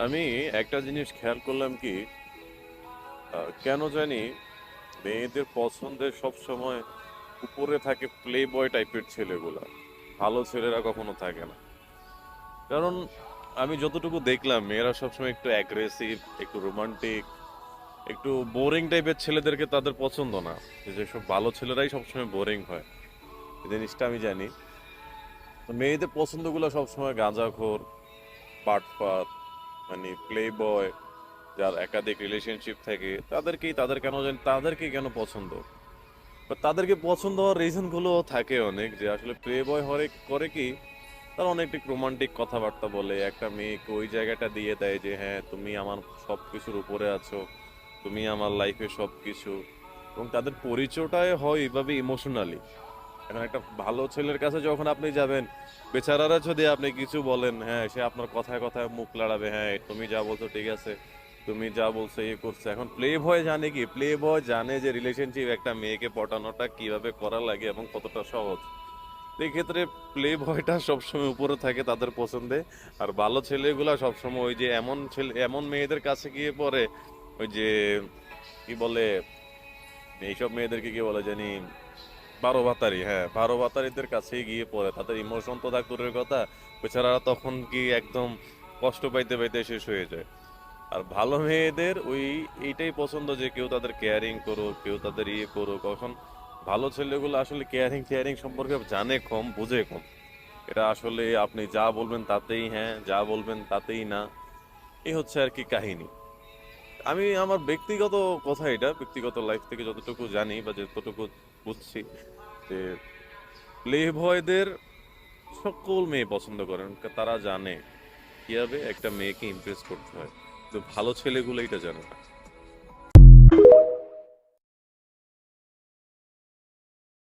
আমি একটা জিনিস খেয়াল করলাম কি, কেন জানি মেয়েদের পছন্দের সব সময় উপরে থাকে প্লে বয় টাইপের ছেলেগুলা, ভালো ছেলেরা কখনো থাকে না। কারণ আমি যতটুকু দেখলাম মেয়েরা সবসময় একটু অ্যাগ্রেসিভ, একটু রোমান্টিক, একটু বোরিং টাইপের ছেলেদেরকে তাদের পছন্দ না। যেসব ভালো ছেলেরাই সবসময় বোরিং হয়, এই জিনিসটা আমি জানি। তো মেয়েদের পছন্দগুলো সবসময় গাঁজাখোর, বাটপার, মানে প্লে বয়, যার একাধিক রিলেশনশিপ থাকে তাদেরকেই কেন পছন্দ, বা তাদেরকে পছন্দ হওয়ার রিজন গুলো থাকে অনেক, যে আসলে প্লে বয় হরে করে কি, তারা অনেক রোমান্টিক কথাবার্তা বলে একটা মেয়েকে ওই জায়গাটা দিয়ে দেয় যে হ্যাঁ তুমি আমার সবকিছুর উপরে আছো, তুমি আমার লাইফে সবকিছু। এবং তাদের পরিচয়টাই হয় এইভাবে ইমোশনালি। এখন একটা ভালো ছেলের কাছে যখন আপনি যাবেন, বেচারারা যদি আপনি কিছু বলেন, হ্যাঁ সে আপনার কথায় কথায় মুখ লড়াবে, হ্যাঁ তুমি যা বলছো ঠিক আছে, তুমি যা বলছো ইয়ে করছে। এখন প্লে বয় জানে কি, প্লে বয় জানে যে রিলেশনশিপ একটা মেয়েকে পটানোটা কিভাবে করা লাগে এবং কতটা সহজ। তো এই ক্ষেত্রে প্লে বয়টা সবসময় উপরে থাকে তাদের পছন্দে। আর ভালো ছেলেগুলা সবসময় ওই যে এমন ছেলে এমন মেয়েদের কাছে গিয়ে পড়ে, ওই যে কি বলে, এইসব মেয়েদেরকে কি বলে জানি, বারো ভাতারি, হ্যাঁ বারো ভাতারিদের কাছেই গিয়ে পড়ে। তাদের ইমোশন তো থাক দূরের কথা, বেচারারা তখন কি একদম কষ্ট পাইতে পাইতে শেষ হয়ে যায়। আর ভালো মেয়েদের ওই এইটাই পছন্দ যে কেউ তাদের কেয়ারিং করুক, কেউ তাদের ইয়ে করুক। এখন ভালো ছেলেগুলো আসলে কেয়ারিং কেয়ারিং সম্পর্কে জানে কম, বুঝে কম। এটা আসলে আপনি যা বলবেন তাতেই হ্যাঁ, যা বলবেন তাতেই না, এই হচ্ছে আর কি কাহিনী। আমি আমার ব্যক্তিগত কথা, এটা ব্যক্তিগত লাইফ থেকে যতটুকু জানি বা যতটুকু বুঝছি, যে প্লে বয়দের সকল মেয়ে পছন্দ করেন, তারা জানে কিভাবে একটা মেয়েকে ইমপ্রেস করতে হয়। তো ভালো ছেলেগুলো এটা জানে না।